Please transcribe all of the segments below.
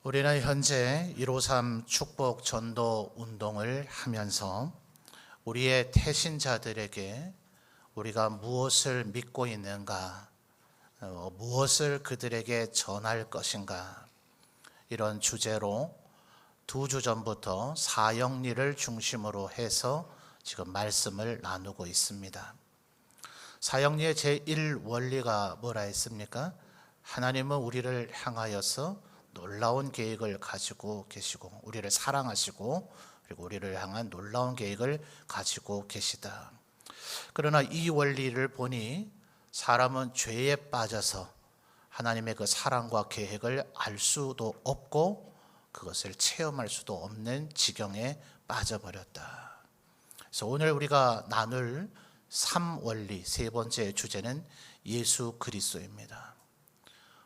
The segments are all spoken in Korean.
우리는 현재 153 축복 전도 운동을 하면서 우리의 태신자들에게 우리가 무엇을 믿고 있는가, 무엇을 그들에게 전할 것인가, 이런 주제로 2주 전부터 사형리를 중심으로 해서 지금 말씀을 나누고 있습니다. 사형리의 제1원리가 뭐라 했습니까? 하나님은 우리를 향하여서 놀라운 계획을 가지고 계시고 우리를 사랑하시고 그리고 우리를 향한 놀라운 계획을 가지고 계시다. 그러나 이 원리를 보니 사람은 죄에 빠져서 하나님의 그 사랑과 계획을 알 수도 없고 그것을 체험할 수도 없는 지경에 빠져버렸다. 그래서 오늘 우리가 나눌 3원리 세 번째 주제는 예수 그리스도입니다.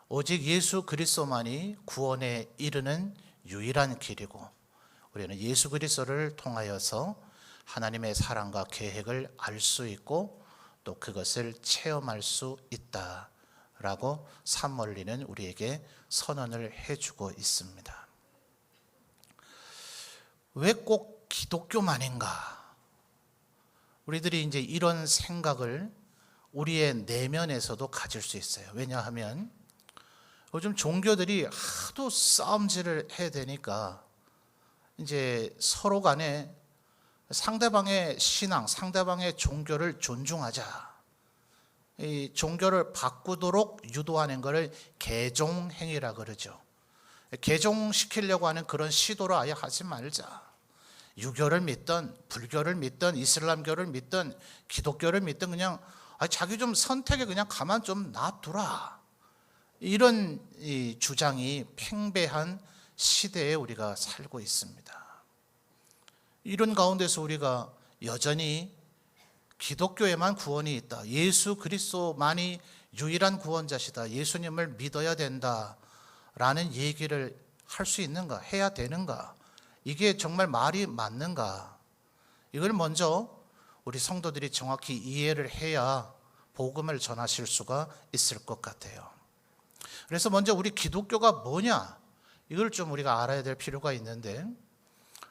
오직 예수 그리스도만이 구원에 이르는 유일한 길이고 우리는 예수 그리스도를 통하여서 하나님의 사랑과 계획을 알 수 있고 또 그것을 체험할 수 있다라고 3원리는 우리에게 선언을 해주고 있습니다. 왜 꼭 기독교만인가? 우리들이 이제 이런 생각을 우리의 내면에서도 가질 수 있어요. 왜냐하면 요즘 종교들이 하도 싸움질을 해야 되니까 이제 서로 간에 상대방의 신앙, 상대방의 종교를 존중하자. 이 종교를 바꾸도록 유도하는 것을 개종행위라 그러죠. 개종시키려고 하는 그런 시도를 아예 하지 말자. 유교를 믿든 불교를 믿든 이슬람교를 믿든 기독교를 믿든 그냥 자기 좀 선택에 그냥 가만 좀 놔두라. 이런 이 주장이 팽배한 시대에 우리가 살고 있습니다. 이런 가운데서 우리가 여전히 기독교에만 구원이 있다. 예수 그리스도만이 유일한 구원자시다. 예수님을 믿어야 된다라는 얘기를 할 수 있는가? 해야 되는가? 이게 정말 말이 맞는가? 이걸 먼저 우리 성도들이 정확히 이해를 해야 복음을 전하실 수가 있을 것 같아요. 그래서 먼저 우리 기독교가 뭐냐? 이걸 좀 우리가 알아야 될 필요가 있는데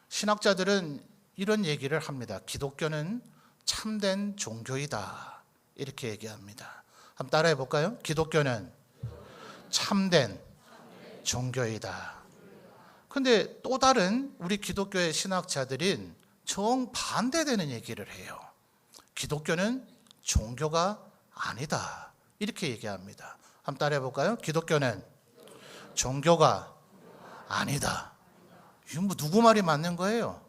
신학자들은 이런 얘기를 합니다. 기독교는 참된 종교이다. 이렇게 얘기합니다. 한번 따라해 볼까요? 기독교는 참된 종교이다. 근데 또 다른 우리 기독교의 신학자들은 정반대되는 얘기를 해요. 기독교는 종교가 아니다. 이렇게 얘기합니다. 한번 따라해 볼까요? 기독교는 종교가 아니다. 이건 뭐 누구 말이 맞는 거예요?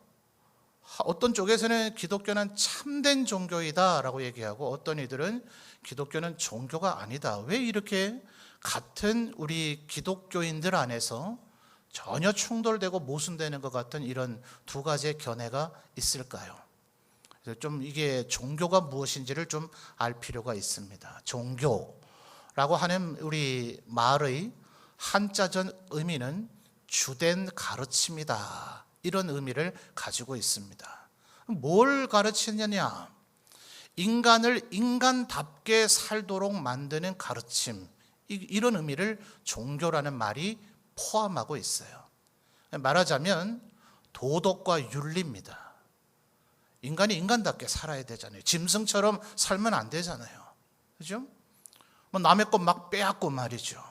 어떤 쪽에서는 기독교는 참된 종교이다 라고 얘기하고 어떤 이들은 기독교는 종교가 아니다. 왜 이렇게 같은 우리 기독교인들 안에서 전혀 충돌되고 모순되는 것 같은 이런 두 가지의 견해가 있을까요? 그래서 좀 이게 종교가 무엇인지를 좀 알 필요가 있습니다. 종교라고 하는 우리 말의 한자전 의미는 주된 가르침이다. 이런 의미를 가지고 있습니다. 뭘 가르치느냐? 인간을 인간답게 살도록 만드는 가르침. 이런 의미를 종교라는 말이 포함하고 있어요. 말하자면 도덕과 윤리입니다. 인간이 인간답게 살아야 되잖아요. 짐승처럼 살면 안 되잖아요. 그죠? 뭐 남의 것 막 빼앗고 말이죠.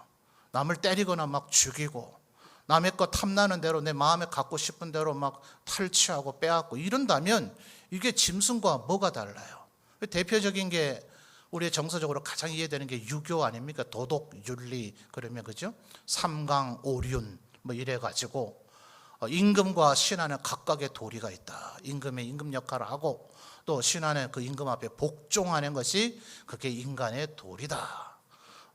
남을 때리거나 막 죽이고 남의 것 탐나는 대로 내 마음에 갖고 싶은 대로 막 탈취하고 빼앗고 이런다면 이게 짐승과 뭐가 달라요? 대표적인 게 우리 정서적으로 가장 이해되는 게 유교 아닙니까? 도덕, 윤리 그러면 그죠? 삼강, 오륜 뭐 이래가지고 임금과 신하는 각각의 도리가 있다. 임금의 임금 역할을 하고 또 신하는 그 임금 앞에 복종하는 것이 그게 인간의 도리다.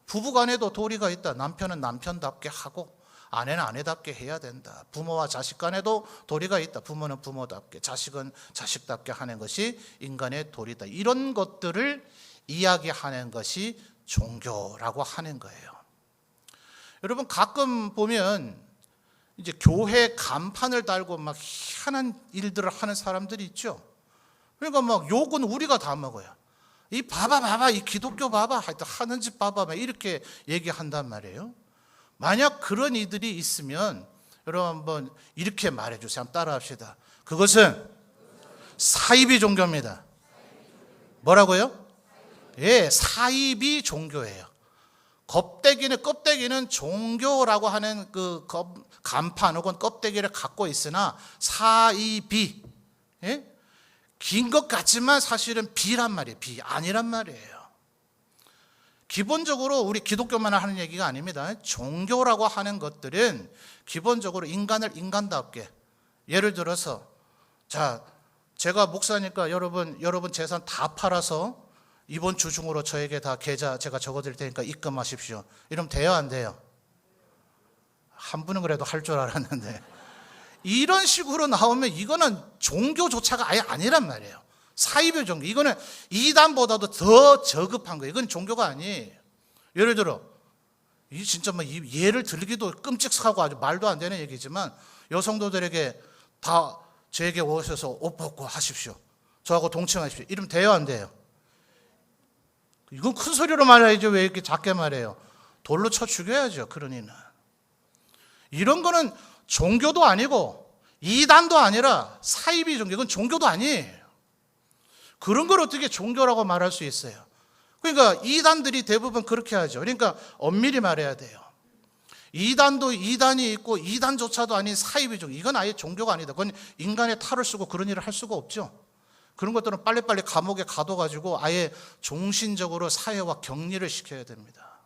부부간에도 도리가 있다. 남편은 남편답게 하고 아내는 아내답게 해야 된다. 부모와 자식 간에도 도리가 있다. 부모는 부모답게, 자식은 자식답게 하는 것이 인간의 도리다. 이런 것들을 이야기하는 것이 종교라고 하는 거예요. 여러분 가끔 보면 이제 교회 간판을 달고 막 희한한 일들을 하는 사람들이 있죠. 그러니까 막 욕은 우리가 다 먹어요. 이 봐봐 이 기독교 봐봐 하여튼 하는 짓 봐봐 이렇게 얘기한단 말이에요. 만약 그런 이들이 있으면 여러분 한번 이렇게 말해주세요. 한번 따라합시다. 그것은 사이비 종교입니다. 뭐라고요? 예, 사이비 종교예요. 껍데기는 종교라고 하는 그 간판 혹은 껍데기를 갖고 있으나 사이비, 예? 긴 것 같지만 사실은 비란 말이에요. 비 아니란 말이에요. 기본적으로 우리 기독교만 하는 얘기가 아닙니다. 종교라고 하는 것들은 기본적으로 인간을 인간답게, 예를 들어서 자, 제가 목사니까 여러분 재산 다 팔아서 이번 주 중으로 저에게 다 계좌 제가 적어드릴 테니까 입금하십시오. 이러면 돼요, 안 돼요? 한 분은 그래도 할 줄 알았는데 이런 식으로 나오면 이거는 종교조차가 아예 아니란 말이에요. 사이비 종교. 이거는 이단보다도 더 저급한 거예요. 이건 종교가 아니에요. 예를 들어 이 진짜 뭐 예를 들기도 끔찍하고 아주 말도 안 되는 얘기지만 여성도들에게 다 저에게 오셔서 옷 벗고 하십시오. 저하고 동침하십시오. 이러면 돼요, 안 돼요? 이건 큰 소리로 말해야죠. 왜 이렇게 작게 말해요? 돌로 쳐 죽여야죠. 그러니는 이런 거는 종교도 아니고 이단도 아니라 사이비 종교. 이건 종교도 아니에요. 그런 걸 어떻게 종교라고 말할 수 있어요? 그러니까 이단들이 대부분 그렇게 하죠. 그러니까 엄밀히 말해야 돼요. 이단도 이단이 있고 이단조차도 아닌 사이비 종교. 이건 아예 종교가 아니다. 그건 인간의 탈을 쓰고 그런 일을 할 수가 없죠. 그런 것들은 빨리빨리 감옥에 가둬가지고 아예 종신적으로 사회와 격리를 시켜야 됩니다.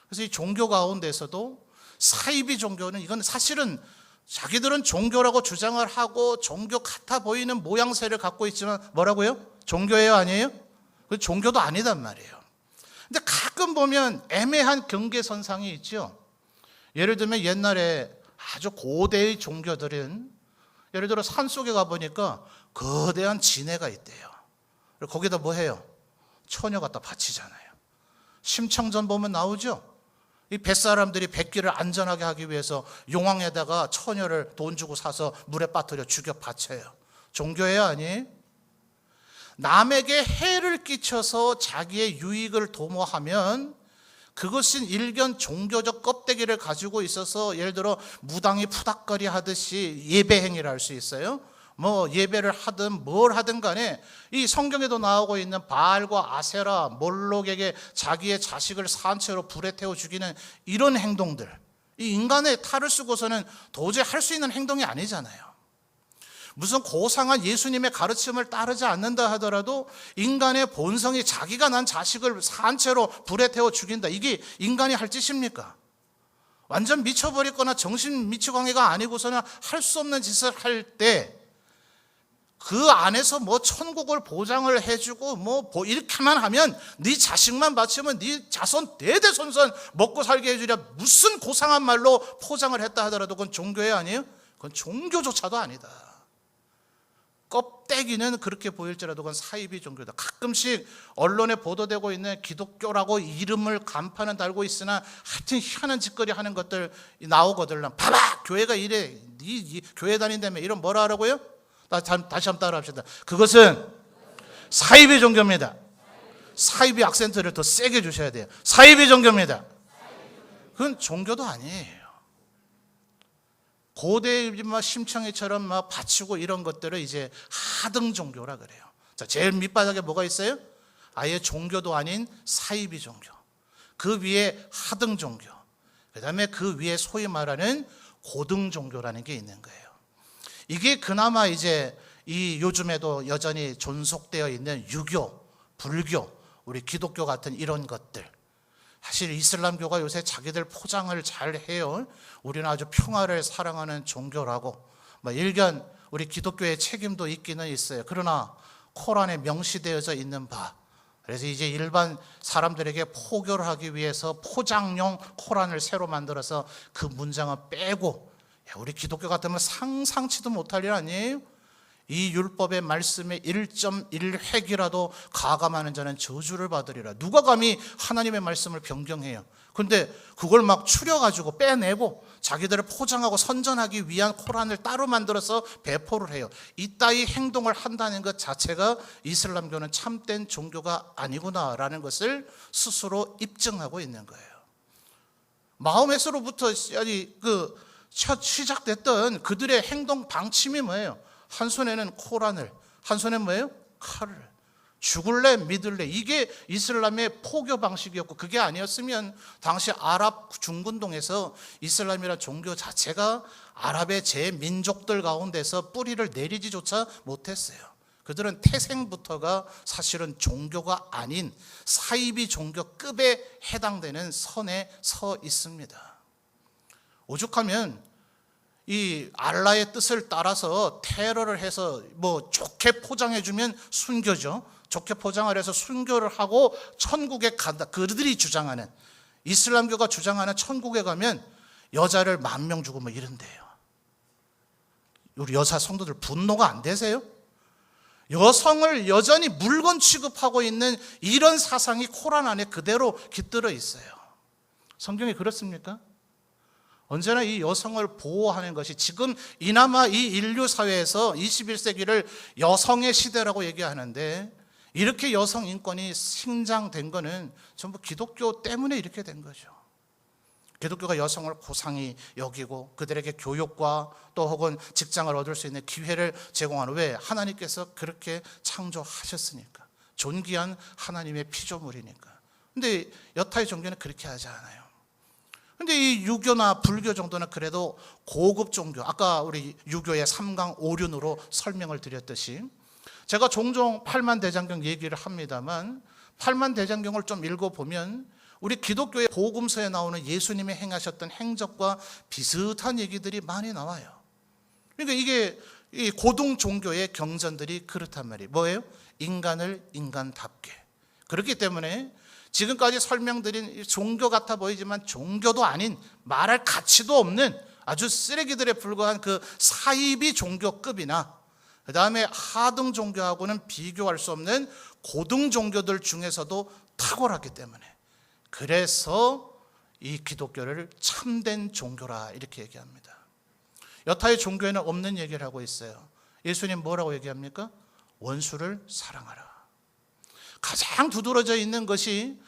그래서 이 종교 가운데서도 사이비 종교는 이건 사실은 자기들은 종교라고 주장을 하고 종교 같아 보이는 모양새를 갖고 있지만 뭐라고요? 종교예요, 아니에요? 그 종교도 아니단 말이에요. 근데 가끔 보면 애매한 경계선상이 있죠. 예를 들면 옛날에 아주 고대의 종교들은 예를 들어 산속에 가보니까 거대한 진해가 있대요. 거기다 뭐 해요? 처녀 갖다 바치잖아요. 심청전 보면 나오죠. 이 뱃사람들이 뱃길을 안전하게 하기 위해서 용왕에다가 처녀를 돈 주고 사서 물에 빠뜨려 죽여 바쳐요. 종교예요, 아니에요? 남에게 해를 끼쳐서 자기의 유익을 도모하면 그것은 일견 종교적 껍데기를 가지고 있어서 예를 들어 무당이 푸닥거리 하듯이 예배 행위를 할 수 있어요. 뭐 예배를 하든 뭘 하든 간에 이 성경에도 나오고 있는 바알과 아세라, 몰록에게 자기의 자식을 산채로 불에 태워 죽이는 이런 행동들, 이 인간의 탈을 쓰고서는 도저히 할 수 있는 행동이 아니잖아요. 무슨 고상한 예수님의 가르침을 따르지 않는다 하더라도 인간의 본성이 자기가 난 자식을 산채로 불에 태워 죽인다. 이게 인간이 할 짓입니까? 완전 미쳐버렸거나 정신 미치광이가 아니고서는 할 수 없는 짓을 할 때 그 안에서 뭐 천국을 보장을 해주고 뭐 이렇게만 하면 네 자식만 바치면 네 자손 대대손손 먹고 살게 해주랴 무슨 고상한 말로 포장을 했다 하더라도 그건 종교예요, 아니에요? 그건 종교조차도 아니다. 껍데기는 그렇게 보일지라도 그건 사이비 종교다. 가끔씩 언론에 보도되고 있는 기독교라고 이름을 간판은 달고 있으나 하여튼 희한한 짓거리 하는 것들 나오거든. 봐봐, 교회가 이래. 네 교회 다닌다며 이런 뭐라 하라고요? 다시 한번 따라 합시다. 그것은 사이비 종교입니다. 사이비 악센트를 더 세게 주셔야 돼요. 사이비 종교입니다. 그건 종교도 아니에요. 고대 심청이처럼 막 바치고 이런 것들을 이제 하등 종교라 그래요. 자, 제일 밑바닥에 뭐가 있어요? 아예 종교도 아닌 사이비 종교. 그 위에 하등 종교. 그다음에 그 위에 소위 말하는 고등 종교라는 게 있는 거예요. 이게 그나마 이제 이 요즘에도 여전히 존속되어 있는 유교, 불교, 우리 기독교 같은 이런 것들. 사실 이슬람교가 요새 자기들 포장을 잘 해요. 우리는 아주 평화를 사랑하는 종교라고. 일견 우리 기독교의 책임도 있기는 있어요. 그러나 코란에 명시되어져 있는 바. 그래서 이제 일반 사람들에게 포교를 하기 위해서 포장용 코란을 새로 만들어서 그 문장을 빼고, 우리 기독교 같으면 상상치도 못할 일 아니에요? 이 율법의 말씀에 1.1획이라도 가감하는 자는 저주를 받으리라. 누가 감히 하나님의 말씀을 변경해요? 그런데 그걸 막 추려가지고 빼내고 자기들을 포장하고 선전하기 위한 코란을 따로 만들어서 배포를 해요. 이따위 행동을 한다는 것 자체가 이슬람교는 참된 종교가 아니구나라는 것을 스스로 입증하고 있는 거예요. 마호메스로부터 시작됐던 그들의 행동 방침이 뭐예요? 한 손에는 코란을, 한 손에는 뭐예요? 칼을. 죽을래 믿을래, 이게 이슬람의 포교 방식이었고, 그게 아니었으면 당시 아랍 중근동에서 이슬람이라는 종교 자체가 아랍의 제민족들 가운데서 뿌리를 내리지조차 못했어요. 그들은 태생부터가 사실은 종교가 아닌 사이비 종교급에 해당되는 선에 서 있습니다. 오죽하면 이 알라의 뜻을 따라서 테러를 해서 뭐 좋게 포장해주면 순교죠. 좋게 포장을 해서 순교를 하고 천국에 간다. 그들이 주장하는, 이슬람교가 주장하는 천국에 가면 여자를 10,000명 주고 뭐 이런데요. 우리 여사 성도들 분노가 안 되세요? 여성을 여전히 물건 취급하고 있는 이런 사상이 코란 안에 그대로 깃들어 있어요. 성경이 그렇습니까? 언제나 이 여성을 보호하는 것이, 지금 이나마 이 인류 사회에서 21세기를 여성의 시대라고 얘기하는데, 이렇게 여성 인권이 신장된 거는 전부 기독교 때문에 이렇게 된 거죠. 기독교가 여성을 고상히 여기고 그들에게 교육과 또 혹은 직장을 얻을 수 있는 기회를 제공하는, 왜? 하나님께서 그렇게 창조하셨으니까. 존귀한 하나님의 피조물이니까. 근데 여타의 종교는 그렇게 하지 않아요. 근데 이 유교나 불교 정도는 그래도 고급 종교, 아까 우리 유교의 3강 5륜으로 설명을 드렸듯이, 제가 종종 팔만대장경 얘기를 합니다만, 팔만대장경을 좀 읽어보면 우리 기독교의 복음서에 나오는 예수님이 행하셨던 행적과 비슷한 얘기들이 많이 나와요. 그러니까 이게 이 고등 종교의 경전들이 그렇단 말이에요. 뭐예요? 인간을 인간답게. 그렇기 때문에 지금까지 설명드린 종교 같아 보이지만 종교도 아닌, 말할 가치도 없는 아주 쓰레기들에 불과한 그 사이비 종교급이나, 그 다음에 하등 종교하고는 비교할 수 없는 고등 종교들 중에서도 탁월하기 때문에, 그래서 이 기독교를 참된 종교라 이렇게 얘기합니다. 여타의 종교에는 없는 얘기를 하고 있어요. 예수님 뭐라고 얘기합니까? 원수를 사랑하라. 가장 두드러져 있는 것이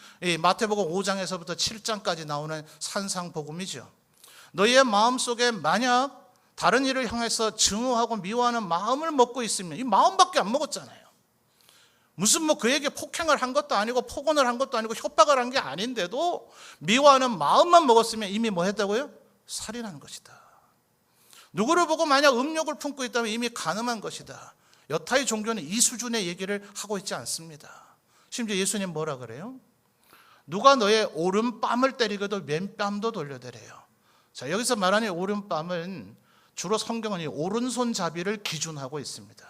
마태복음 5장에서부터 7장까지 나오는 산상복음이죠. 너희의 마음속에 만약 다른 이를 향해서 증오하고 미워하는 마음을 먹고 있으면, 이 마음밖에 안 먹었잖아요. 무슨 뭐 그에게 폭행을 한 것도 아니고 폭언을 한 것도 아니고 협박을 한 게 아닌데도 미워하는 마음만 먹었으면 이미 뭐 했다고요? 살인한 것이다. 누구를 보고 만약 음욕을 품고 있다면 이미 간음한 것이다. 여타의 종교는 이 수준의 얘기를 하고 있지 않습니다. 심지어 예수님 뭐라 그래요? 누가 너의 오른뺨을 때리고도 왼뺨도 돌려대래요. 자, 여기서 말하는 오른뺨은 주로 성경은 이 오른손잡이를 기준하고 있습니다.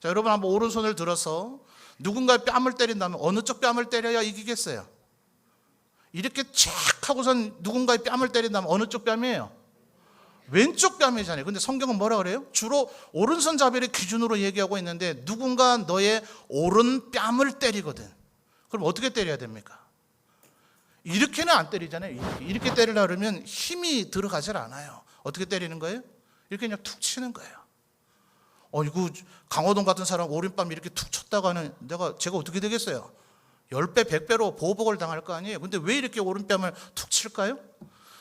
자, 여러분 한번 오른손을 들어서 누군가의 뺨을 때린다면 어느 쪽 뺨을 때려야 이기겠어요? 이렇게 쫙 하고선 누군가의 뺨을 때린다면 어느 쪽 뺨이에요? 왼쪽 뺨이잖아요. 근데 성경은 뭐라 그래요? 주로 오른손잡이를 기준으로 얘기하고 있는데, 누군가 너의 오른뺨을 때리거든. 그럼 어떻게 때려야 됩니까? 이렇게는 안 때리잖아요. 이렇게 때리려고 그러면 힘이 들어가질 않아요. 어떻게 때리는 거예요? 이렇게 그냥 툭 치는 거예요. 이거 강호동 같은 사람 오른뺨 이렇게 툭 쳤다가는 제가 어떻게 되겠어요? 10배, 100배로 보복을 당할 거 아니에요. 근데 왜 이렇게 오른뺨을 툭 칠까요?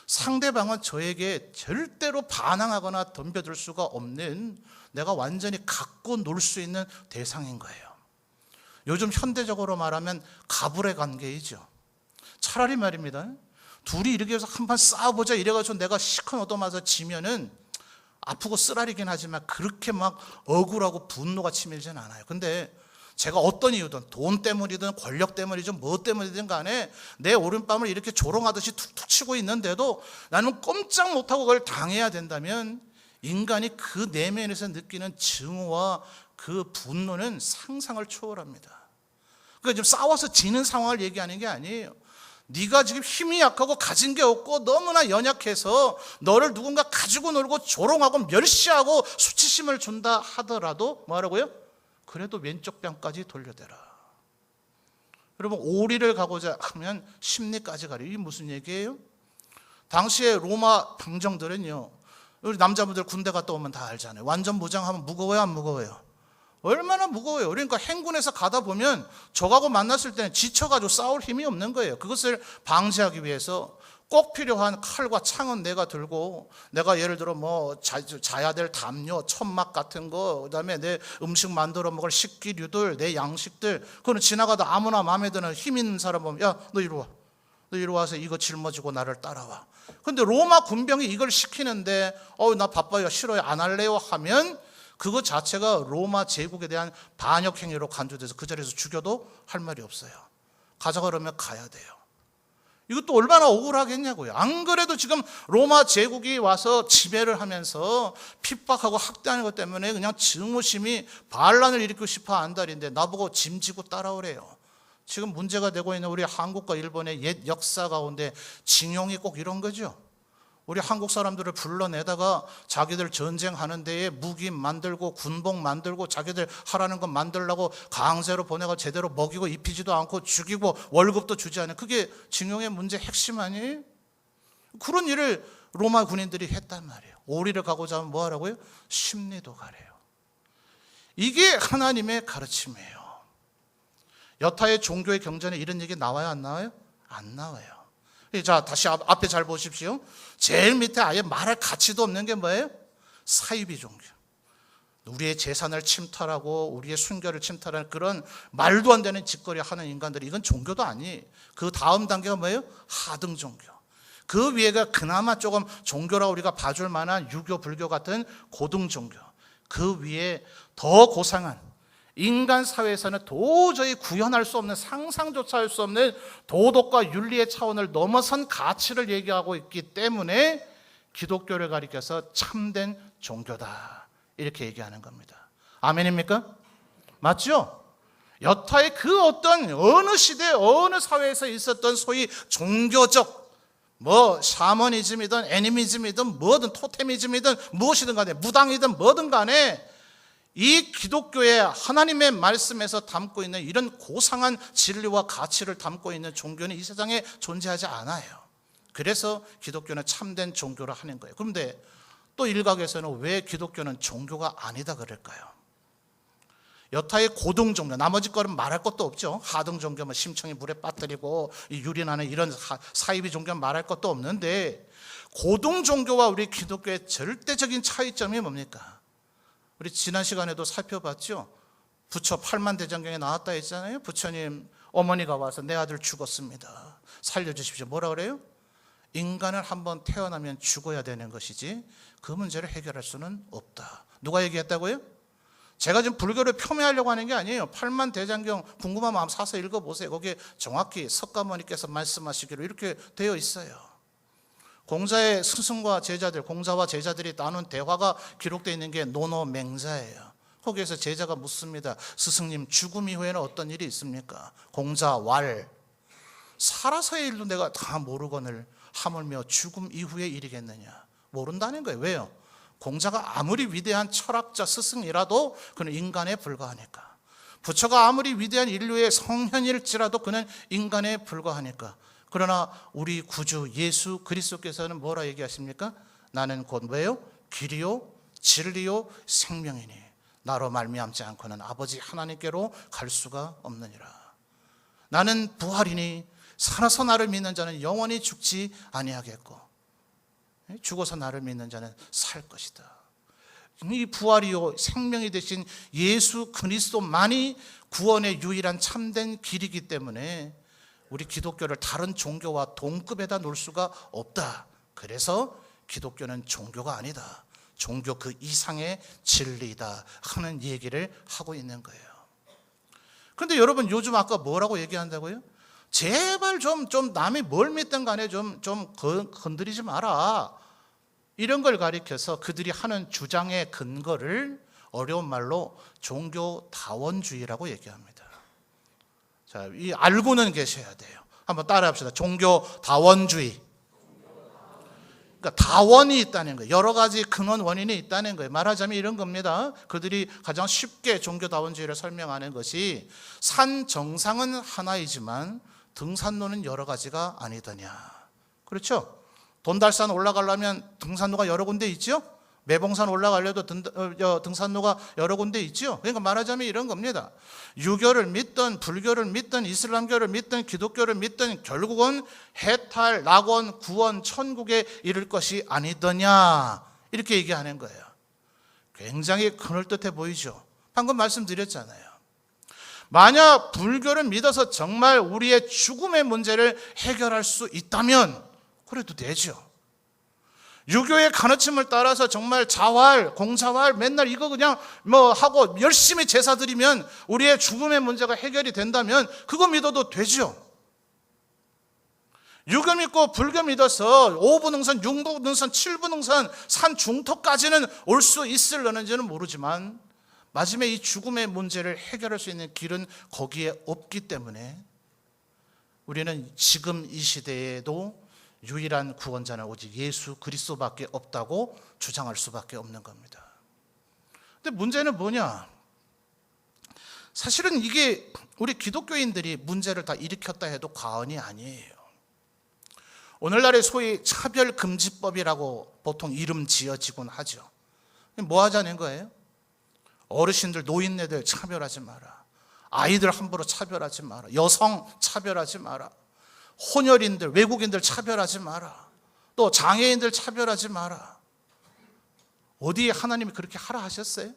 상대방은 저에게 절대로 반항하거나 덤벼들 수가 없는, 내가 완전히 갖고 놀 수 있는 대상인 거예요. 요즘 현대적으로 말하면 가불의 관계이죠. 차라리 말입니다, 둘이 이렇게 해서 한판 싸워보자 이래가지고 내가 시큰 얻어맞아 지면은 아프고 쓰라리긴 하지만 그렇게 막 억울하고 분노가 치밀진 않아요. 근데 제가 어떤 이유든, 돈 때문이든 권력 때문이든 뭐 때문이든 간에 내 오른뺨을 이렇게 조롱하듯이 툭툭 치고 있는데도 나는 꼼짝 못하고 그걸 당해야 된다면, 인간이 그 내면에서 느끼는 증오와 그 분노는 상상을 초월합니다. 그러니까 지금 싸워서 지는 상황을 얘기하는 게 아니에요. 네가 지금 힘이 약하고 가진 게 없고 너무나 연약해서 너를 누군가 가지고 놀고 조롱하고 멸시하고 수치심을 준다 하더라도 뭐라고요? 그래도 왼쪽 뺨까지 돌려대라. 여러분, 오리를 가고자 하면 십리까지 가리. 이게 무슨 얘기예요? 당시에 로마 병정들은요, 우리 남자분들 군대 갔다 오면 다 알잖아요. 완전 무장하면 무거워요, 안 무거워요? 얼마나 무거워요. 그러니까 행군에서 가다 보면 적하고 만났을 때는 지쳐가지고 싸울 힘이 없는 거예요. 그것을 방지하기 위해서 꼭 필요한 칼과 창은 내가 들고, 내가 예를 들어 뭐 자야 될 담요, 천막 같은 거, 그다음에 내 음식 만들어 먹을 식기류들, 내 양식들, 그거는 지나가다 아무나 마음에 드는 힘 있는 사람 보면, 야, 너 이리 와. 너 이리 와서 이거 짊어지고 나를 따라와. 근데 로마 군병이 이걸 시키는데, 나 바빠요, 싫어요, 안 할래요 하면 그거 자체가 로마 제국에 대한 반역 행위로 간주돼서 그 자리에서 죽여도 할 말이 없어요. 가자고 그러면 가야 돼요. 이것도 얼마나 억울하겠냐고요. 안 그래도 지금 로마 제국이 와서 지배를 하면서 핍박하고 학대하는 것 때문에 그냥 증오심이 반란을 일으키고 싶어 한다는데 나보고 짐지고 따라오래요. 지금 문제가 되고 있는 우리 한국과 일본의 옛 역사 가운데 징용이 꼭 이런 거죠. 우리 한국 사람들을 불러내다가 자기들 전쟁하는 데에 무기 만들고 군복 만들고 자기들 하라는 거 만들라고 강제로 보내가 제대로 먹이고 입히지도 않고 죽이고 월급도 주지 않은, 그게 징용의 문제 핵심 아니에요? 그런 일을 로마 군인들이 했단 말이에요. 오리를 가고자 하면 뭐 하라고요? 십리도 가래요. 이게 하나님의 가르침이에요. 여타의 종교의 경전에 이런 얘기 나와요, 안 나와요? 안 나와요. 자, 다시 앞에 잘 보십시오. 제일 밑에 아예 말할 가치도 없는 게 뭐예요? 사이비 종교. 우리의 재산을 침탈하고 우리의 순결을 침탈하는 그런 말도 안 되는 짓거리 하는 인간들이, 이건 종교도 아니. 그 다음 단계가 뭐예요? 하등 종교. 그 위에가 그나마 조금 종교라고 우리가 봐줄 만한 유교, 불교 같은 고등 종교. 그 위에 더 고상한, 인간 사회에서는 도저히 구현할 수 없는, 상상조차 할 수 없는 도덕과 윤리의 차원을 넘어선 가치를 얘기하고 있기 때문에 기독교를 가리켜서 참된 종교다, 이렇게 얘기하는 겁니다. 아멘입니까? 맞죠? 여타의 그 어떤 어느 시대 어느 사회에서 있었던 소위 종교적 샤머니즘이든 애니미즘이든 뭐든 토테미즘이든 무엇이든 간에, 무당이든 뭐든 간에 이 기독교의 하나님의 말씀에서 담고 있는 이런 고상한 진리와 가치를 담고 있는 종교는 이 세상에 존재하지 않아요. 그래서 기독교는 참된 종교를 하는 거예요. 그런데 또 일각에서는 왜 기독교는 종교가 아니다 그럴까요? 여타의 고등 종교, 나머지 거는 말할 것도 없죠. 하등 종교면 심청이 물에 빠뜨리고 유린하는 이런 사이비 종교는 말할 것도 없는데, 고등 종교와 우리 기독교의 절대적인 차이점이 뭡니까? 우리 지난 시간에도 살펴봤죠. 부처 8만 대장경에 나왔다 했잖아요. 부처님 어머니가 와서 내 아들 죽었습니다, 살려주십시오. 뭐라 그래요? 인간은 한번 태어나면 죽어야 되는 것이지 그 문제를 해결할 수는 없다. 누가 얘기했다고요? 제가 지금 불교를 폄훼하려고 하는 게 아니에요. 8만 대장경 궁금하면 한번 사서 읽어보세요. 거기에 정확히 석가모니께서 말씀하시기로 이렇게 되어 있어요. 공자의 스승과 제자들, 공자와 제자들이 나눈 대화가 기록되어 있는 게 노노맹자예요. 거기에서 제자가 묻습니다. 스승님, 죽음 이후에는 어떤 일이 있습니까? 공자 왈, 살아서의 일도 내가 다 모르거늘 하물며 죽음 이후의 일이겠느냐. 모른다는 거예요. 왜요? 공자가 아무리 위대한 철학자 스승이라도 그는 인간에 불과하니까. 부처가 아무리 위대한 인류의 성현일지라도 그는 인간에 불과하니까. 그러나 우리 구주 예수 그리스도께서는 뭐라 얘기하십니까? 나는 곧 뭐예요? 길이요 진리요 생명이니 나로 말미암지 않고는 아버지 하나님께로 갈 수가 없느니라. 나는 부활이니 살아서 나를 믿는 자는 영원히 죽지 아니하겠고 죽어서 나를 믿는 자는 살 것이다. 이 부활이요 생명이 되신 예수 그리스도만이 구원의 유일한 참된 길이기 때문에 우리 기독교를 다른 종교와 동급에다 놓을 수가 없다. 그래서 기독교는 종교가 아니다, 종교 그 이상의 진리다 하는 얘기를 하고 있는 거예요. 그런데 여러분, 요즘 아까 뭐라고 얘기한다고요? 제발 좀 남이 뭘 믿든 간에 좀 건드리지 마라, 이런 걸 가리켜서 그들이 하는 주장의 근거를 어려운 말로 종교다원주의라고 얘기합니다. 자, 이 알고는 계셔야 돼요. 한번 따라합시다. 종교다원주의. 그러니까 다원이 있다는 거예요. 여러 가지 근원 원인이 있다는 거예요. 말하자면 이런 겁니다. 그들이 가장 쉽게 종교다원주의를 설명하는 것이 산 정상은 하나이지만 등산로는 여러 가지가 아니더냐. 그렇죠? 돈달산 올라가려면 등산로가 여러 군데 있죠? 매봉산 올라가려도 등산로가 여러 군데 있죠. 그러니까 말하자면 이런 겁니다. 유교를 믿든 불교를 믿든 이슬람교를 믿든 기독교를 믿든 결국은 해탈, 낙원, 구원, 천국에 이를 것이 아니더냐, 이렇게 얘기하는 거예요. 굉장히 그럴듯해 보이죠. 방금 말씀드렸잖아요. 만약 불교를 믿어서 정말 우리의 죽음의 문제를 해결할 수 있다면 그래도 되죠. 유교의 가르침을 따라서 정말 자활, 공자활 맨날 이거 그냥 하고 열심히 제사 드리면 우리의 죽음의 문제가 해결이 된다면 그거 믿어도 되죠. 유교 믿고 불교 믿어서 5부 능선, 6부 능선, 7부 능선, 산 중턱까지는 올 수 있을려는지는 모르지만 마지막에 이 죽음의 문제를 해결할 수 있는 길은 거기에 없기 때문에 우리는 지금 이 시대에도 유일한 구원자는 오직 예수 그리스도밖에 없다고 주장할 수밖에 없는 겁니다. 근데 문제는 뭐냐? 사실은 이게 우리 기독교인들이 문제를 다 일으켰다 해도 과언이 아니에요. 오늘날의 소위 차별금지법이라고 보통 이름 지어지곤 하죠. 뭐 하자는 거예요? 어르신들, 노인네들 차별하지 마라. 아이들 함부로 차별하지 마라. 여성 차별하지 마라. 혼혈인들, 외국인들 차별하지 마라. 또 장애인들 차별하지 마라. 어디에 하나님이 그렇게 하라 하셨어요?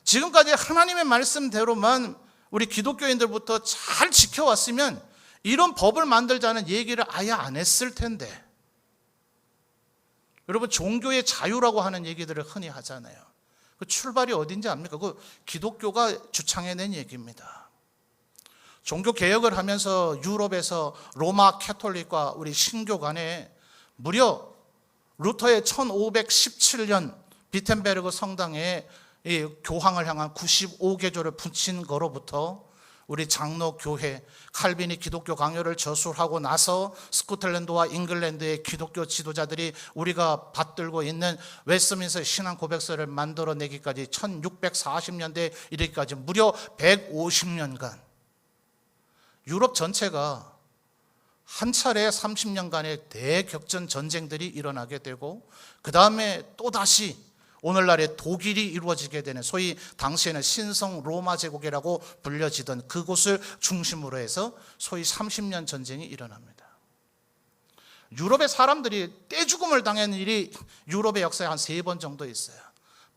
지금까지 하나님의 말씀대로만 우리 기독교인들부터 잘 지켜왔으면 이런 법을 만들자는 얘기를 아예 안 했을 텐데. 여러분, 종교의 자유라고 하는 얘기들을 흔히 하잖아요. 그 출발이 어딘지 압니까? 그 기독교가 주창해낸 얘기입니다. 종교 개혁을 하면서 유럽에서 로마 캐톨릭과 우리 신교 간에 무려 루터의 1517년 비텐베르그 성당에 이 교황을 향한 95개조를 붙인 거로부터 우리 장로교회, 칼빈이 기독교 강요를 저술하고 나서 스코틀랜드와 잉글랜드의 기독교 지도자들이 우리가 받들고 있는 웨스트민스터 신앙 고백서를 만들어내기까지 1640년대에 이르기까지 무려 150년간 유럽 전체가 한 차례 30년간의 대격전 전쟁들이 일어나게 되고 그 다음에 또다시 오늘날의 독일이 이루어지게 되는 소위 당시에는 신성 로마 제국이라고 불려지던 그곳을 중심으로 해서 소위 30년 전쟁이 일어납니다. 유럽의 사람들이 떼죽음을 당한 일이 유럽의 역사에 한 3번 정도 있어요.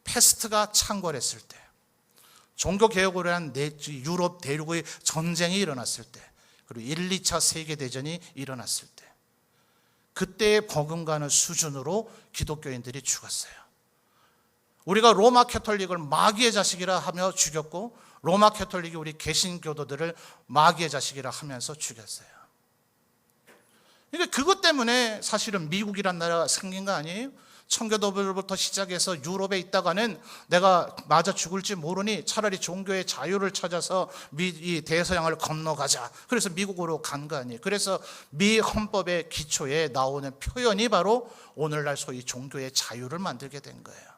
패스트가 창궐했을 때, 종교개혁으로 한 유럽 대륙의 전쟁이 일어났을 때, 그리고 1, 2차 세계대전이 일어났을 때, 그때의 버금가는 수준으로 기독교인들이 죽었어요. 우리가 로마 캐톨릭을 마귀의 자식이라 하며 죽였고 로마 캐톨릭이 우리 개신교도들을 마귀의 자식이라 하면서 죽였어요. 그러니까 그것 때문에 사실은 미국이란 나라가 생긴 거 아니에요? 청교도들부터 시작해서 유럽에 있다가는 내가 맞아 죽을지 모르니 차라리 종교의 자유를 찾아서 이 대서양을 건너가자. 그래서 미국으로 간 거 아니에요. 그래서 미 헌법의 기초에 나오는 표현이 바로 오늘날 소위 종교의 자유를 만들게 된 거예요.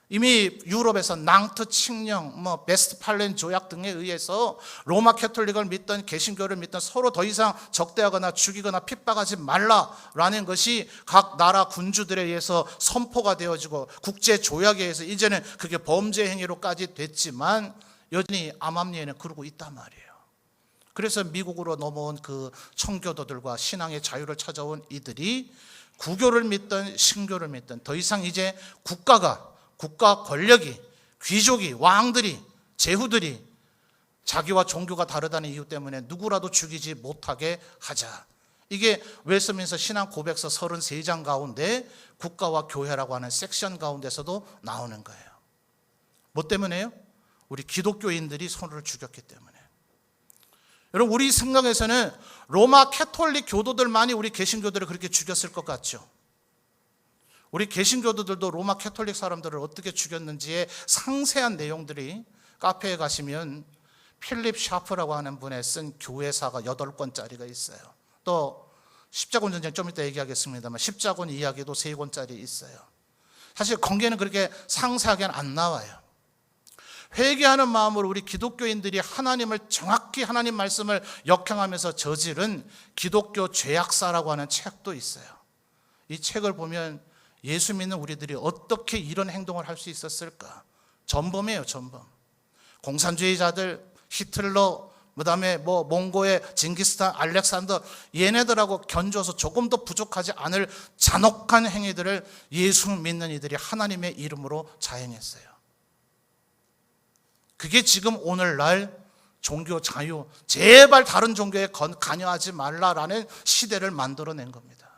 이미 유럽에서 낭트 칙령, 베스트팔렌 조약 등에 의해서 로마 캐톨릭을 믿던 개신교를 믿던 서로 더 이상 적대하거나 죽이거나 핍박하지 말라라는 것이 각 나라 군주들에 의해서 선포가 되어지고 국제 조약에 의해서 이제는 그게 범죄 행위로까지 됐지만 여전히 암암리에는 그러고 있단 말이에요. 그래서 미국으로 넘어온 그 청교도들과 신앙의 자유를 찾아온 이들이 구교를 믿던 신교를 믿던 더 이상 이제 국가 권력이, 귀족이, 왕들이, 제후들이 자기와 종교가 다르다는 이유 때문에 누구라도 죽이지 못하게 하자. 이게 웨스트민스터 신앙 고백서 33장 가운데 국가와 교회라고 하는 섹션 가운데서도 나오는 거예요. 뭐 때문에요? 우리 기독교인들이 서로를 죽였기 때문에. 여러분, 우리 생각에서는 로마 캐톨릭 교도들만이 우리 개신교들을 그렇게 죽였을 것 같죠? 우리 개신교도들도 로마 캐톨릭 사람들을 어떻게 죽였는지의 상세한 내용들이 카페에 가시면 필립 샤프라고 하는 분의 쓴 교회사가 8권짜리가 있어요. 또 십자군 전쟁 좀 이따 얘기하겠습니다만 십자군 이야기도 3권짜리 있어요. 사실 관계는 그렇게 상세하게는 안 나와요. 회개하는 마음으로 우리 기독교인들이 하나님을 정확히 하나님 말씀을 역행하면서 저지른 기독교 죄악사라고 하는 책도 있어요. 이 책을 보면 예수 믿는 우리들이 어떻게 이런 행동을 할 수 있었을까? 전범이에요, 전범. 공산주의자들, 히틀러, 그다음에 몽고의 징기스칸, 알렉산더, 얘네들하고 견줘서 조금 더 부족하지 않을 잔혹한 행위들을 예수 믿는 이들이 하나님의 이름으로 자행했어요. 그게 지금 오늘날 종교 자유, 제발 다른 종교에 관여하지 말라라는 시대를 만들어낸 겁니다.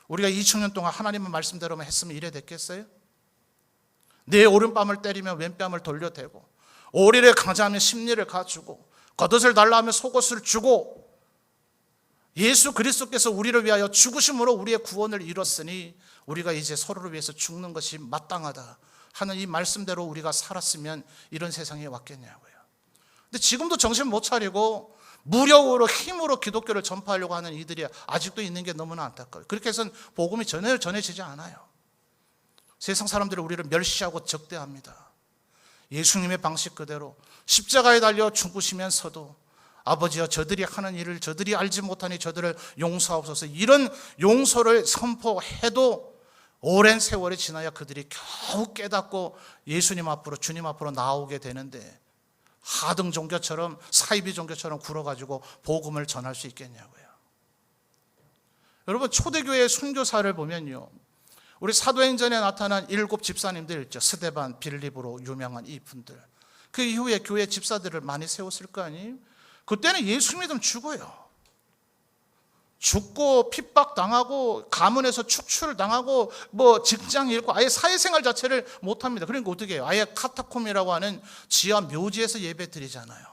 우리가 2000년 동안 하나님의 말씀대로만 했으면 이래 됐겠어요? 내 오른뺨을 때리면 왼뺨을 돌려대고, 오리를 가자하면 십리를 가주고, 겉옷을 달라 하면 속옷을 주고, 예수 그리스도께서 우리를 위하여 죽으심으로 우리의 구원을 이뤘으니 우리가 이제 서로를 위해서 죽는 것이 마땅하다 하는 이 말씀대로 우리가 살았으면 이런 세상에 왔겠냐고요. 근데 지금도 정신 못 차리고 무력으로 힘으로 기독교를 전파하려고 하는 이들이 아직도 있는 게 너무나 안타까워요. 그렇게 해서는 복음이 전해지지 않아요. 세상 사람들이 우리를 멸시하고 적대합니다. 예수님의 방식 그대로 십자가에 달려 죽으시면서도 아버지여 저들이 하는 일을 저들이 알지 못하니 저들을 용서하옵소서, 이런 용서를 선포해도 오랜 세월이 지나야 그들이 겨우 깨닫고 예수님 앞으로, 주님 앞으로 나오게 되는데 하등 종교처럼, 사이비 종교처럼 굴어가지고 복음을 전할 수 있겠냐고요. 여러분, 초대교회의 순교사를 보면요, 우리 사도행전에 나타난 7 집사님들 있죠. 스데반, 빌립으로 유명한 이분들. 그 이후에 교회 집사들을 많이 세웠을 거 아니에요? 그때는 예수 믿으면 죽어요. 죽고 핍박당하고 가문에서 축출당하고 직장 잃고 아예 사회생활 자체를 못합니다. 그러니까 어떻게 해요? 아예 카타콤이라고 하는 지하 묘지에서 예배 드리잖아요.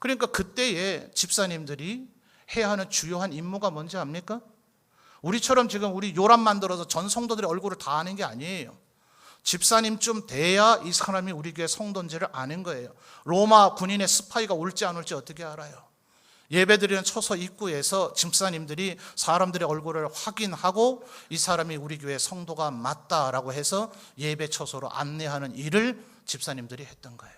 그러니까 그때에 집사님들이 해야 하는 주요한 임무가 뭔지 압니까? 우리처럼 지금 우리 요람 만들어서 전 성도들의 얼굴을 다 아는 게 아니에요. 집사님쯤 돼야 이 사람이 우리 교회 성도인지를 아는 거예요. 로마 군인의 스파이가 올지 안 올지 어떻게 알아요? 예배드리는 처소 입구에서 집사님들이 사람들의 얼굴을 확인하고 이 사람이 우리 교회 성도가 맞다라고 해서 예배 처소로 안내하는 일을 집사님들이 했던 거예요.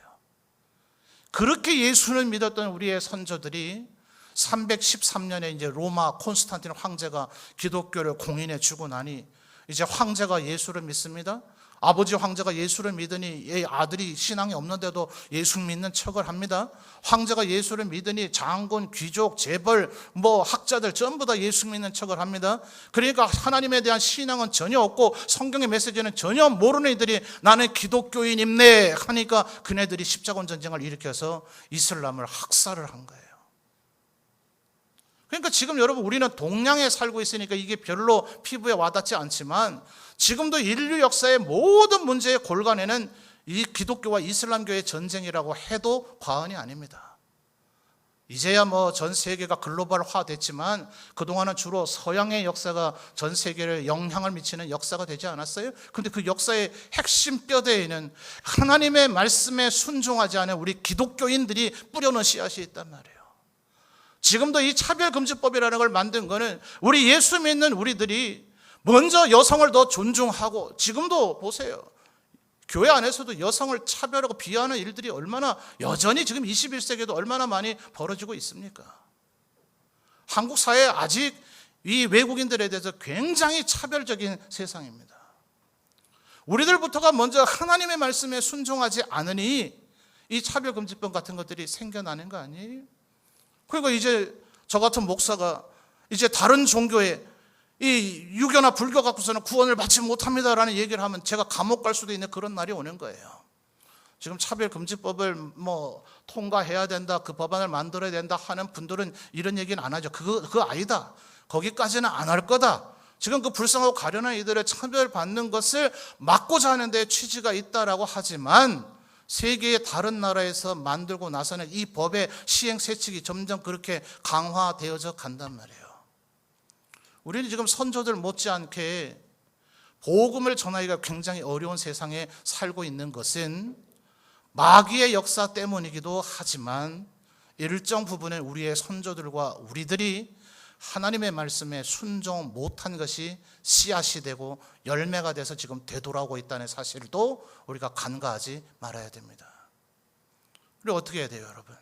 그렇게 예수를 믿었던 우리의 선조들이 313년에 이제 로마 콘스탄틴 황제가 기독교를 공인해 주고 나니 이제 황제가 예수를 믿습니다. 아버지 황제가 예수를 믿으니 아들이 신앙이 없는데도 예수 믿는 척을 합니다. 황제가 예수를 믿으니 장군, 귀족, 재벌, 학자들 전부 다 예수 믿는 척을 합니다. 그러니까 하나님에 대한 신앙은 전혀 없고 성경의 메시지는 전혀 모르는 이들이 나는 기독교인입네 하니까 그네들이 십자군 전쟁을 일으켜서 이슬람을 학살을 한 거예요. 그러니까 지금 여러분, 우리는 동양에 살고 있으니까 이게 별로 피부에 와닿지 않지만 지금도 인류 역사의 모든 문제의 골간에는 이 기독교와 이슬람교의 전쟁이라고 해도 과언이 아닙니다. 이제야 전 세계가 글로벌화 됐지만 그동안은 주로 서양의 역사가 전 세계를 영향을 미치는 역사가 되지 않았어요? 그런데 그 역사의 핵심 뼈대에는 하나님의 말씀에 순종하지 않은 우리 기독교인들이 뿌려놓은 씨앗이 있단 말이에요. 지금도 이 차별금지법이라는 걸 만든 거는 우리 예수 믿는 우리들이 먼저 여성을 더 존중하고, 지금도 보세요. 교회 안에서도 여성을 차별하고 비하하는 일들이 얼마나 여전히 지금 21세기에도 얼마나 많이 벌어지고 있습니까? 한국 사회에 아직 이 외국인들에 대해서 굉장히 차별적인 세상입니다. 우리들부터가 먼저 하나님의 말씀에 순종하지 않으니 이 차별금지법 같은 것들이 생겨나는 거 아니에요? 그러니까 이제 저 같은 목사가 이제 다른 종교에 이 유교나 불교 갖고서는 구원을 받지 못합니다라는 얘기를 하면 제가 감옥 갈 수도 있는 그런 날이 오는 거예요. 지금 차별금지법을 통과해야 된다, 그 법안을 만들어야 된다 하는 분들은 이런 얘기는 안 하죠. 그거 아니다. 거기까지는 안 할 거다. 지금 그 불쌍하고 가련한 이들의 차별받는 것을 막고자 하는 데 취지가 있다라고 하지만 세계의 다른 나라에서 만들고 나서는 이 법의 시행 세칙이 점점 그렇게 강화되어져 간단 말이에요. 우리는 지금 선조들 못지않게 복음을 전하기가 굉장히 어려운 세상에 살고 있는 것은 마귀의 역사 때문이기도 하지만 일정 부분은 우리의 선조들과 우리들이 하나님의 말씀에 순종 못한 것이 씨앗이 되고 열매가 돼서 지금 되돌아오고 있다는 사실도 우리가 간과하지 말아야 됩니다. 그리고 어떻게 해야 돼요, 여러분?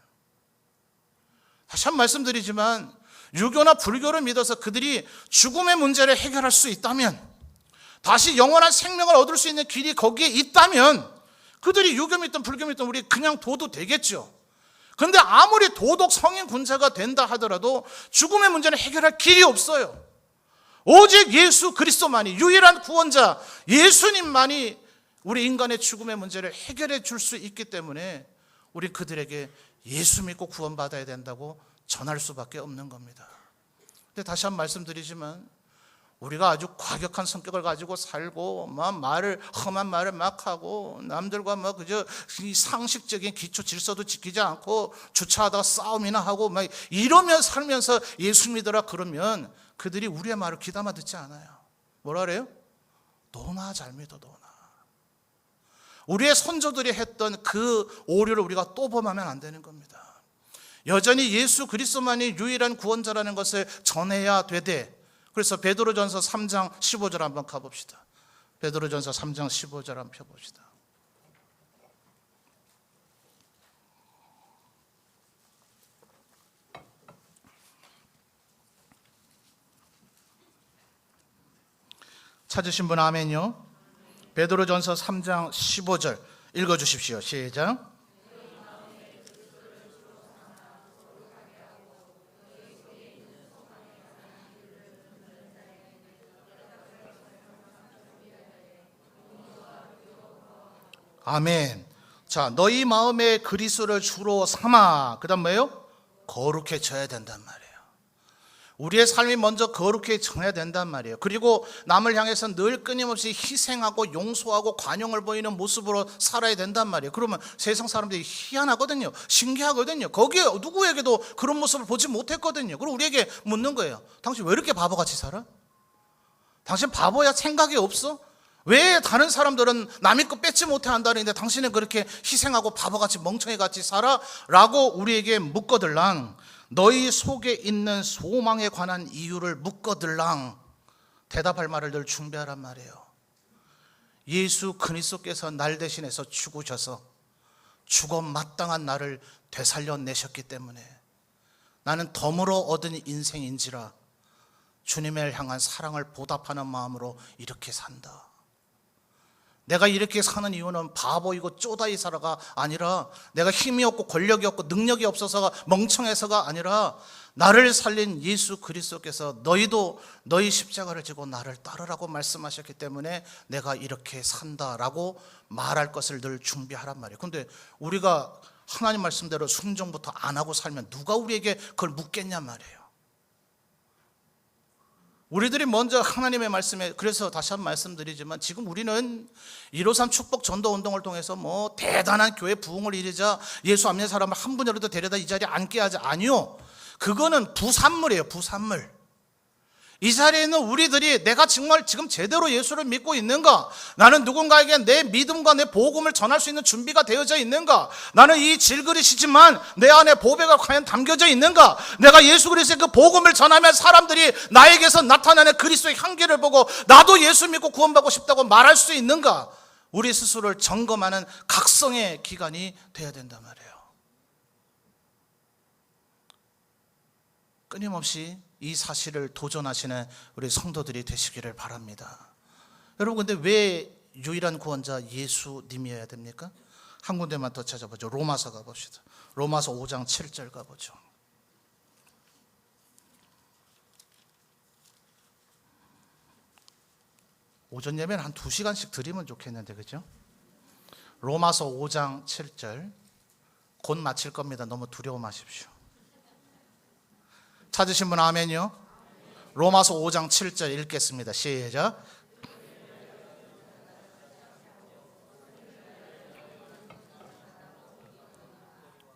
다시 한번 말씀드리지만 유교나 불교를 믿어서 그들이 죽음의 문제를 해결할 수 있다면, 다시 영원한 생명을 얻을 수 있는 길이 거기에 있다면 그들이 유교믿든 불교믿든 우리 그냥 둬도 되겠죠. 그런데 아무리 도덕 성인 군사가 된다 하더라도 죽음의 문제는 해결할 길이 없어요. 오직 예수 그리스도만이, 유일한 구원자 예수님만이 우리 인간의 죽음의 문제를 해결해 줄 수 있기 때문에 우리 그들에게 예수 믿고 구원받아야 된다고 전할 수밖에 없는 겁니다. 근데 다시 한번 말씀드리지만 우리가 아주 과격한 성격을 가지고 살고 막 험한 말을 막 하고 남들과 막 그저 이 상식적인 기초 질서도 지키지 않고 주차하다가 싸움이나 하고 막 이러면 살면서 예수 믿으라 그러면 그들이 우리의 말을 귀담아 듣지 않아요. 뭐라 그래요? 너나 잘 믿어, 너나. 우리의 선조들이 했던 그 오류를 우리가 또 범하면 안 되는 겁니다. 여전히 예수 그리스도만이 유일한 구원자라는 것을 전해야 되되, 그래서 베드로전서 3장 15절 한번 가봅시다. 베드로전서 3장 15절 한번 펴봅시다. 찾으신 분 아멘요. 베드로전서 3장 15절 읽어주십시오. 시작. 아멘. 자, 너희 마음에 그리스도를 주로 삼아. 그 다음 뭐예요? 거룩해져야 된단 말이에요. 우리의 삶이 먼저 거룩해져야 된단 말이에요. 그리고 남을 향해서 늘 끊임없이 희생하고 용서하고 관용을 보이는 모습으로 살아야 된단 말이에요. 그러면 세상 사람들이 희한하거든요. 신기하거든요. 거기에 누구에게도 그런 모습을 보지 못했거든요. 그리고 우리에게 묻는 거예요. 당신 왜 이렇게 바보같이 살아? 당신 바보야? 생각이 없어? 왜 다른 사람들은 남의 거 뺏지 못해 한다는데 당신은 그렇게 희생하고 바보같이 멍청이같이 살아? 라고 우리에게 묻거들랑, 너희 속에 있는 소망에 관한 이유를 묻거들랑 대답할 말을 늘 준비하란 말이에요. 예수 그리스도께서 날 대신해서 죽으셔서 죽어 마땅한 나를 되살려내셨기 때문에 나는 덤으로 얻은 인생인지라 주님을 향한 사랑을 보답하는 마음으로 이렇게 산다. 내가 이렇게 사는 이유는 바보이고 쪼다이 살아가 아니라, 내가 힘이 없고 권력이 없고 능력이 없어서가 멍청해서가 아니라, 나를 살린 예수 그리스도께서 너희도 너희 십자가를 지고 나를 따르라고 말씀하셨기 때문에 내가 이렇게 산다라고 말할 것을 늘 준비하란 말이에요. 그런데 우리가 하나님 말씀대로 순종부터 안 하고 살면 누가 우리에게 그걸 묻겠냔 말이에요. 우리들이 먼저 하나님의 말씀에, 그래서 다시 한번 말씀드리지만 지금 우리는 153 축복 전도 운동을 통해서 뭐 대단한 교회 부흥을 이루자, 예수 안 믿는 사람을 한 분이라도 데려다 이 자리에 앉게 하자. 아니요, 그거는 부산물이에요. 부산물. 이 자리에 있는 우리들이 내가 정말 지금 제대로 예수를 믿고 있는가? 나는 누군가에게 내 믿음과 내 복음을 전할 수 있는 준비가 되어져 있는가? 나는 이 질그릇이지만 내 안에 보배가 과연 담겨져 있는가? 내가 예수 그리스도의 그 복음을 전하면 사람들이 나에게서 나타나는 그리스도의 향기를 보고 나도 예수 믿고 구원받고 싶다고 말할 수 있는가? 우리 스스로를 점검하는 각성의 기간이 돼야 된단 말이에요. 끊임없이 이 사실을 도전하시는 우리 성도들이 되시기를 바랍니다. 여러분, 근데 왜 유일한 구원자 예수님이어야 됩니까? 한 군데만 더 찾아보죠. 로마서 가봅시다. 로마서 5장 7절 가보죠. 오전 예배는 한 2시간씩 드리면 좋겠는데, 그죠? 로마서 5장 7절. 곧 마칠 겁니다. 너무 두려워 마십시오. 찾으신 분 아멘요. 로마서 5장 7절 읽겠습니다. 시작.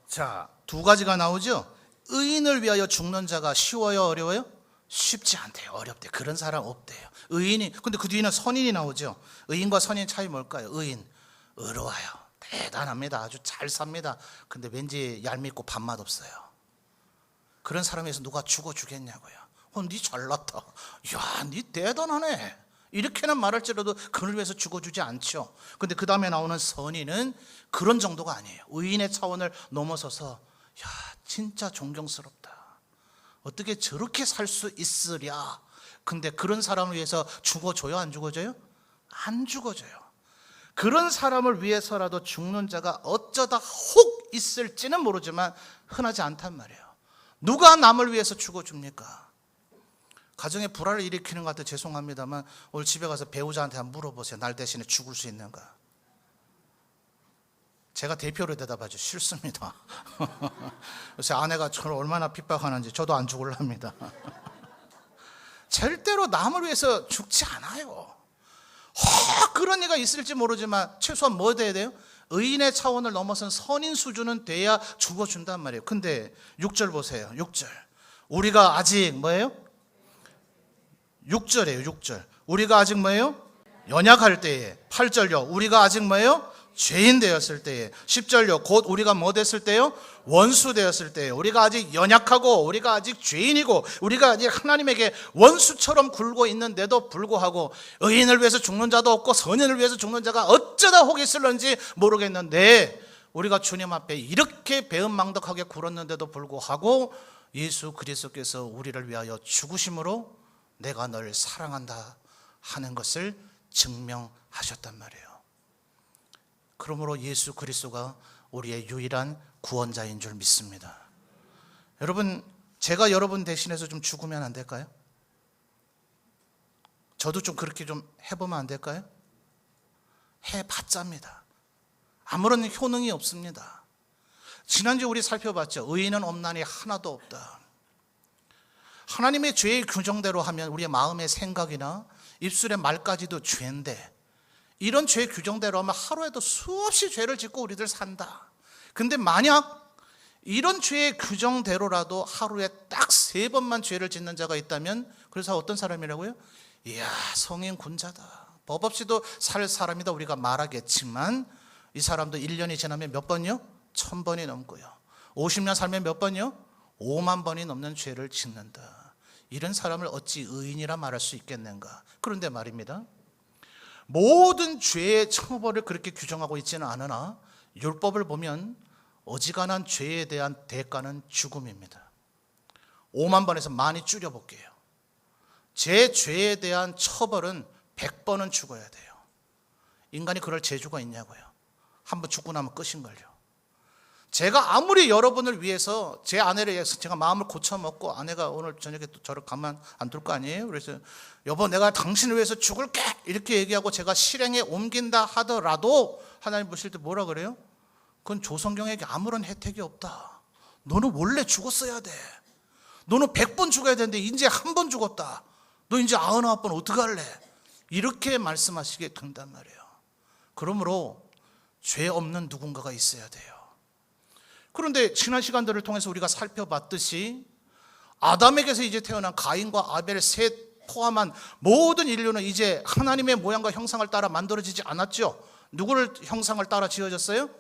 자, 두 가지가 나오죠. 의인을 위하여 죽는 자가 쉬워요, 어려워요? 쉽지 않대요. 어렵대. 그런 사람 없대요. 의인이, 근데 그 뒤에는 선인이 나오죠. 의인과 선인 차이 뭘까요? 의인 의로워요. 대단합니다. 아주 잘 삽니다. 근데 왠지 얄밉고 밥맛 없어요. 그런 사람에서 누가 죽어주겠냐고요. 니 잘났다. 야, 니 대단하네. 이렇게는 말할지라도 그를 위해서 죽어주지 않죠. 근데 그 다음에 나오는 선인은 그런 정도가 아니에요. 의인의 차원을 넘어서서 야, 진짜 존경스럽다. 어떻게 저렇게 살 수 있으랴. 근데 그런 사람을 위해서 죽어줘요, 안 죽어줘요? 안 죽어져요. 그런 사람을 위해서라도 죽는 자가 어쩌다 혹 있을지는 모르지만 흔하지 않단 말이에요. 누가 남을 위해서 죽어줍니까? 가정에 불화를 일으키는 것 같아 죄송합니다만 오늘 집에 가서 배우자한테 한번 물어보세요. 날 대신에 죽을 수 있는가? 제가 대표로 대답하죠. 싫습니다. 요새 아내가 저를 얼마나 핍박하는지 저도 안 죽을랍니다. 절대로 남을 위해서 죽지 않아요. 그런 이가 있을지 모르지만 최소한 뭐 돼야 돼요? 의인의 차원을 넘어선 선인 수준은 돼야 죽어준단 말이에요. 근데 6절 보세요. 6절. 우리가 아직 뭐예요? 6절이에요. 6절. 우리가 아직 뭐예요? 연약할 때에. 8절요. 우리가 아직 뭐예요? 죄인 되었을 때에. 10절요. 곧 우리가 뭐 됐을 때요? 원수 되었을 때에. 우리가 아직 연약하고 우리가 아직 죄인이고 우리가 아직 하나님에게 원수처럼 굴고 있는데도 불구하고 의인을 위해서 죽는 자도 없고 선인을 위해서 죽는 자가 어쩌다 혹 있을런지 모르겠는데 우리가 주님 앞에 이렇게 배은망덕하게 굴었는데도 불구하고 예수 그리스도께서 우리를 위하여 죽으심으로 내가 널 사랑한다 하는 것을 증명하셨단 말이에요. 그러므로 예수 그리스도가 우리의 유일한 구원자인 줄 믿습니다. 여러분, 제가 여러분 대신해서 좀 죽으면 안 될까요? 저도 좀 그렇게 좀 해보면 안 될까요? 해봤자입니다. 아무런 효능이 없습니다. 지난주에 우리 살펴봤죠. 의인은 없나니 하나도 없다. 하나님의 죄의 규정대로 하면 우리의 마음의 생각이나 입술의 말까지도 죄인데 이런 죄의 규정대로 하면 하루에도 수없이 죄를 짓고 우리들 산다. 근데 만약 이런 죄의 규정대로라도 하루에 딱 3번만 죄를 짓는 자가 있다면 그래서 어떤 사람이라고요? 이야, 성인 군자다. 법 없이도 살 사람이다 우리가 말하겠지만 이 사람도 1년이 지나면 몇 번이요? 1000번이 넘고요. 50년 살면 몇 번이요? 5만 번이 넘는 죄를 짓는다. 이런 사람을 어찌 의인이라 말할 수 있겠는가? 그런데 말입니다. 모든 죄의 처벌을 그렇게 규정하고 있지는 않으나 율법을 보면 어지간한 죄에 대한 대가는 죽음입니다. 5만 번에서 많이 줄여볼게요. 제 죄에 대한 처벌은 100번은 죽어야 돼요. 인간이 그럴 재주가 있냐고요. 한번 죽고 나면 끝인걸요. 제가 아무리 여러분을 위해서 제 아내를 위해서 제가 마음을 고쳐먹고 아내가 오늘 저녁에 또 저를 가만 안 둘 거 아니에요? 그래서 여보 내가 당신을 위해서 죽을게 이렇게 얘기하고 제가 실행에 옮긴다 하더라도 하나님 보실 때 뭐라 그래요? 그건 조성경에게 아무런 혜택이 없다. 너는 원래 죽었어야 돼. 너는 100번 죽어야 되는데 이제 한 번 죽었다. 너 이제 99번 어떡할래? 이렇게 말씀하시게 된단 말이에요. 그러므로 죄 없는 누군가가 있어야 돼요. 그런데 지난 시간들을 통해서 우리가 살펴봤듯이 아담에게서 이제 태어난 가인과 아벨 셋 포함한 모든 인류는 이제 하나님의 모양과 형상을 따라 만들어지지 않았죠. 누구를 형상을 따라 지어졌어요?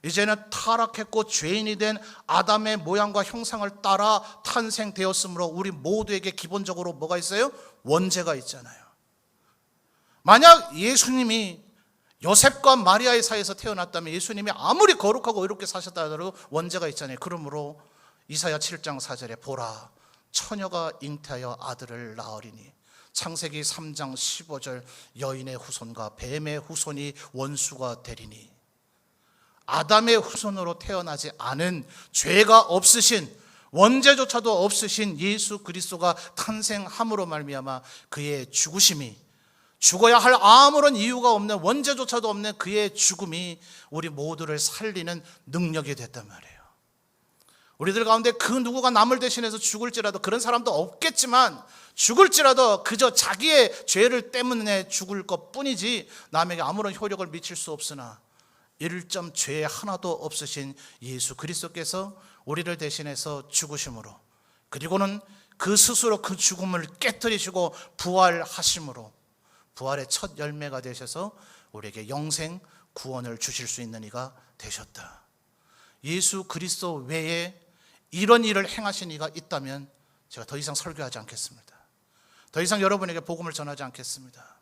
이제는 타락했고 죄인이 된 아담의 모양과 형상을 따라 탄생되었으므로 우리 모두에게 기본적으로 뭐가 있어요? 원죄가 있잖아요. 만약 예수님이 요셉과 마리아의 사이에서 태어났다면 예수님이 아무리 거룩하고 의롭게 사셨다 하더라도 원죄가 있잖아요. 그러므로 이사야 7장 4절에 보라 처녀가 잉태하여 아들을 낳으리니 창세기 3장 15절 여인의 후손과 뱀의 후손이 원수가 되리니 아담의 후손으로 태어나지 않은 죄가 없으신 원죄조차도 없으신 예수 그리스도가 탄생함으로 말미암아 그의 죽으심이 죽어야 할 아무런 이유가 없는 원죄조차도 없는 그의 죽음이 우리 모두를 살리는 능력이 됐단 말이에요. 우리들 가운데 그 누구가 남을 대신해서 죽을지라도 그런 사람도 없겠지만 죽을지라도 그저 자기의 죄를 때문에 죽을 것뿐이지 남에게 아무런 효력을 미칠 수 없으나 1점 죄 하나도 없으신 예수 그리스도께서 우리를 대신해서 죽으심으로 그리고는 그 스스로 그 죽음을 깨뜨리시고 부활하심으로 부활의 첫 열매가 되셔서 우리에게 영생 구원을 주실 수 있는 이가 되셨다. 예수 그리스도 외에 이런 일을 행하신 이가 있다면 제가 더 이상 설교하지 않겠습니다. 더 이상 여러분에게 복음을 전하지 않겠습니다.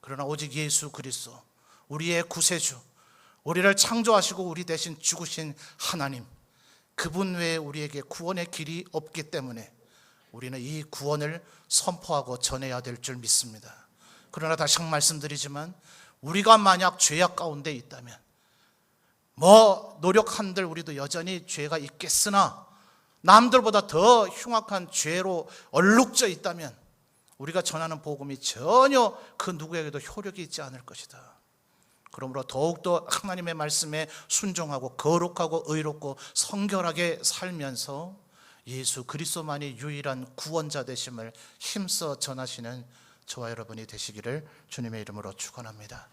그러나 오직 예수 그리스도 우리의 구세주 우리를 창조하시고 우리 대신 죽으신 하나님 그분 외에 우리에게 구원의 길이 없기 때문에 우리는 이 구원을 선포하고 전해야 될 줄 믿습니다. 그러나 다시 한번 말씀드리지만 우리가 만약 죄악 가운데 있다면 뭐 노력한들 우리도 여전히 죄가 있겠으나 남들보다 더 흉악한 죄로 얼룩져 있다면 우리가 전하는 복음이 전혀 그 누구에게도 효력이 있지 않을 것이다. 그러므로 더욱더 하나님의 말씀에 순종하고 거룩하고 의롭고 성결하게 살면서 예수 그리스도만이 유일한 구원자 되심을 힘써 전하시는 저와 여러분이 되시기를 주님의 이름으로 축원합니다.